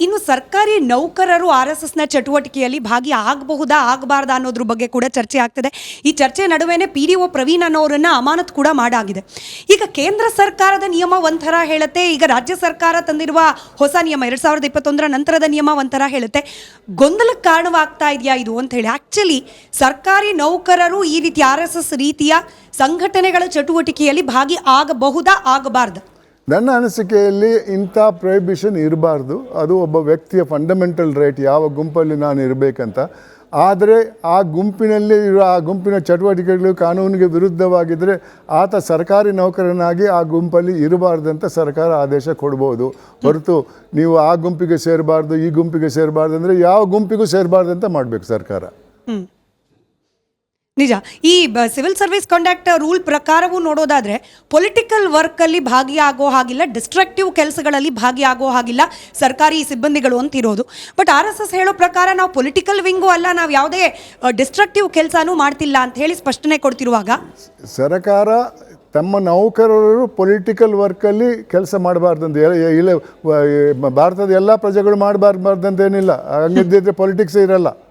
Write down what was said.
ಇನ್ನು ಸರ್ಕಾರಿ ನೌಕರರು RSSನ ಚಟುವಟಿಕೆಯಲ್ಲಿ ಭಾಗಿ ಆಗಬಹುದಾ ಆಗಬಾರ್ದಾ ಅನ್ನೋದ್ರ ಬಗ್ಗೆ ಕೂಡ ಚರ್ಚೆ ಆಗ್ತಿದೆ. ಈ ಚರ್ಚೆ ನಡುವೆನೇ PDO ಪ್ರವೀಣ್ ಅನ್ನೋರನ್ನ ಅಮಾನತು ಕೂಡ ಮಾಡಾಗಿದೆ. ಈಗ ಕೇಂದ್ರ ಸರ್ಕಾರದ ನಿಯಮ ಒಂಥರ ಹೇಳುತ್ತೆ, ಈಗ ರಾಜ್ಯ ಸರ್ಕಾರ ತಂದಿರುವ ಹೊಸ ನಿಯಮ 2021 ನಂತರದ ನಿಯಮ ಒಂಥರ ಹೇಳುತ್ತೆ. ಗೊಂದಲಕ್ಕೆ ಕಾರಣವಾಗ್ತಾ ಇದೆಯಾ ಇದು ಅಂತ ಹೇಳಿ. ಆ್ಯಕ್ಚುಲಿ ಸರ್ಕಾರಿ ನೌಕರರು ಈ ರೀತಿ RSS ರೀತಿಯ ಸಂಘಟನೆಗಳ ಚಟುವಟಿಕೆಯಲ್ಲಿ ಭಾಗಿ ಆಗಬಹುದಾ ಆಗಬಾರ್ದು? ನನ್ನ ಅನಿಸಿಕೆಯಲ್ಲಿ ಇಂಥ ಪ್ರೊಹಿಬಿಷನ್ ಇರಬಾರ್ದು. ಅದು ಒಬ್ಬ ವ್ಯಕ್ತಿಯ ಫಂಡಮೆಂಟಲ್ ರೈಟ್, ಯಾವ ಗುಂಪಲ್ಲಿ ನಾನು ಇರಬೇಕಂತ. ಆದರೆ ಆ ಗುಂಪಿನಲ್ಲಿ ಇರೋ ಆ ಗುಂಪಿನ ಚಟುವಟಿಕೆಗಳು ಕಾನೂನಿಗೆ ವಿರುದ್ಧವಾಗಿದ್ದರೆ ಆತ ಸರ್ಕಾರಿ ನೌಕರನಾಗಿ ಆ ಗುಂಪಲ್ಲಿ ಇರಬಾರ್ದಂತ ಸರ್ಕಾರ ಆದೇಶ ಕೊಡ್ಬೋದು. ಹೊರತು ನೀವು ಆ ಗುಂಪಿಗೆ ಸೇರಬಾರ್ದು, ಈ ಗುಂಪಿಗೆ ಸೇರಬಾರ್ದು ಅಂದರೆ ಯಾವ ಗುಂಪಿಗೂ ಸೇರಬಾರ್ದು ಅಂತ ಮಾಡಬೇಕು ಸರ್ಕಾರ. ನಿಜ. ಈ ಸಿವಿಲ್ ಸರ್ವಿಸ್ ಕಾಂಡಕ್ಟ್ ರೂಲ್ ಪ್ರಕಾರವೂ ನೋಡೋದಾದರೆ ಪೊಲಿಟಿಕಲ್ ವರ್ಕಲ್ಲಿ ಭಾಗಿಯಾಗೋ ಹಾಗಿಲ್ಲ, ಡಿಸ್ಟ್ರಕ್ಟಿವ್ ಕೆಲಸಗಳಲ್ಲಿ ಭಾಗಿಯಾಗೋ ಹಾಗಿಲ್ಲ ಸರ್ಕಾರಿ ಸಿಬ್ಬಂದಿಗಳು ಅಂತಿರೋದು. ಬಟ್ RSS ಹೇಳೋ ಪ್ರಕಾರ ನಾವು ಪೊಲಿಟಿಕಲ್ ವಿಂಗು ಅಲ್ಲ, ನಾವು ಯಾವುದೇ ಡಿಸ್ಟ್ರಕ್ಟಿವ್ ಕೆಲಸನೂ ಮಾಡ್ತಿಲ್ಲ ಅಂತ ಹೇಳಿ ಸ್ಪಷ್ಟನೆ ಕೊಡ್ತಿರುವಾಗ ಸರ್ಕಾರ ತಮ್ಮ ನೌಕರರು ಪೊಲಿಟಿಕಲ್ ವರ್ಕಲ್ಲಿ ಕೆಲಸ ಮಾಡಬಾರ್ದಂತ ಇಲ್ಲ, ಭಾರತದ ಎಲ್ಲ ಪ್ರಜೆಗಳು ಮಾಡಬಾರ್ದಂತೇನಿಲ್ಲ. ಹಂಗಿದ್ದಿದ್ರೆ ಪೊಲಿಟಿಕ್ಸ್ ಇರಲ್ಲ.